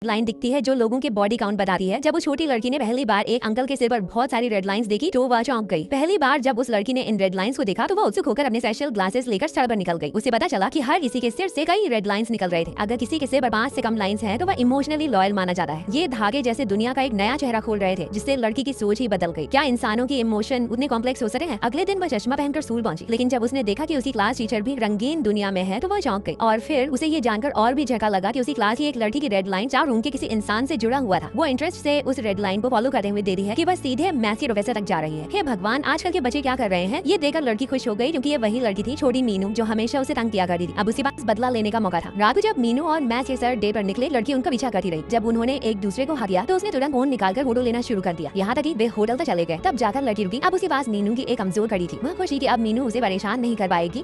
Line दिखती है जो लोगों के बॉडी काउंट बताती है। जब उस छोटी लड़की ने पहली बार एक अंकल के सिर पर बहुत सारी रेड लाइंस देखी तो वह चौंक गई। पहली बार जब उस लड़की ने इन रेड लाइंस को देखा तो वह उत्सुक होकर अपने स्पेशल ग्लासेस लेकर सड़क पर निकल गई। उसे पता चला कि हर किसी के सिर से कई रेड लाइंस निकल रहे थे। अगर किसी के सिर पर 5 से कम लाइंस हैं तो वह इमोशनली लॉयल माना जाता है। ये धागे जैसे दुनिया का एक नया चेहरा खोल रहे थे जिससे लड़की की सोच ही बदल गई। क्या इंसानों की इमोशन उतने कॉम्प्लेक्स हो सकते हैं? अगले दिन वह चश्मा पहनकर स्कूल पहुंची, लेकिन जब उसने देखा कि उसकी क्लास टीचर भी रंगीन दुनिया में है तो वह चौंक गई। और फिर उसे ये जानकर और भी झटका लगा कि उसी क्लास की एक लड़की की रेड लाइन 4 रूम के किसी इंसान से जुड़ा हुआ था। वो इंटरेस्ट से उस रेड लाइन को फॉलो करते हुए दे रही है कि वह सीधे मैथ्स के प्रोफेसर तक जा रही है। हे भगवान, आजकल के बच्चे क्या कर रहे हैं? ये देखकर लड़की खुश हो गई क्योंकि ये वही लड़की थी, छोटी मीनू, जो हमेशा उसे तंग किया करती थी। अब उसी बात बदला लेने का मौका था। रात को जब मीनू और मैथ्स के सर डेट पर निकले, लड़की उनका पीछा करती रही। जब उन्होंने एक दूसरे को हक किया तो उसने तुरंत फोन निकालकर फोटो लेना शुरू कर दिया। यहाँ तक कि वे होटल तक चले गए। तब जाकर लड़की रुकी। अब उसके पास मीनू की एक कमजोर कड़ी थी। वह खुश थी कि अब मीनू उसे परेशान नहीं कर पाएगी।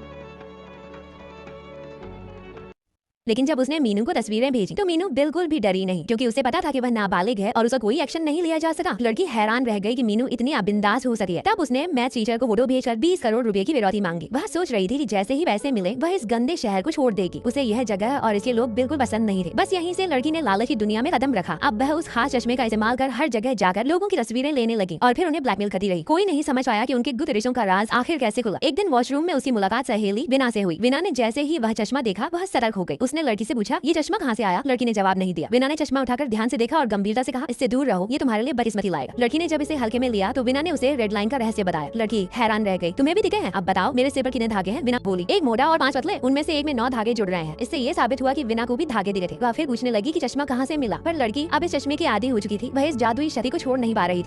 लेकिन जब उसने मीनू को तस्वीरें भेजी तो मीनू बिल्कुल भी डरी नहीं, क्योंकि उसे पता था कि वह नाबालिग है और उसका कोई एक्शन नहीं लिया जा सका। लड़की हैरान रह गई कि मीनू इतनी बिंदास हो सकती है। तब उसने मैथ्स टीचर को फोटो भेजकर 20 करोड़ रुपए की फिरौती मांगी। वह सोच रही थी कि जैसे ही पैसे मिले वह इस गंदे शहर को छोड़ देगी। उसे यह जगह और इसके लोग बिल्कुल पसंद नहीं थे। बस यहीं से लड़की ने लालच की दुनिया में कदम रखा। अब वह उस खास चश्मे का इस्तेमाल कर हर जगह जाकर लोगों की तस्वीरें लेने लगी और फिर उन्हें ब्लैकमेल करती रही। कोई नहीं समझ पाया कि उनके गुप्त रिश्तों का राज आखिर कैसे खुला। एक दिन वॉशरूम में उसकी मुलाकात सहेली विना से हुई। विना ने जैसे ही वह चश्मा देखा वह सतर्क हो गई। उसने लड़की से पूछा, ये चश्मा कहाँ से आया? लड़की ने जवाब नहीं दिया। विना ने चश्मा उठाकर ध्यान से देखा और गंभीरता से कहा, इससे दूर रहो, ये तुम्हारे लिए बदकिस्मती लाएगा। लड़की ने जब इसे हल्के में लिया तो विना ने उसे रेड लाइन का रहस्य बताया। लड़की हैरान रह गई। तुम्हें भी दिखे हैं? अब बताओ मेरे सिर पर कितने धागे हैं? विना बोली, एक मोटा और 5 पतले। उनमें से एक में 9 धागे जुड़ रहे हैं। इससे ये साबित हुआ कि विना को भी धागे दिखे थे। वह फिर पूछने लगी कि चश्मा कहाँ से मिला, पर लड़की अब इस चश्मे की आदी हो चुकी थी। वह इस जादुई शक्ति को छोड़ नहीं पा रही थी।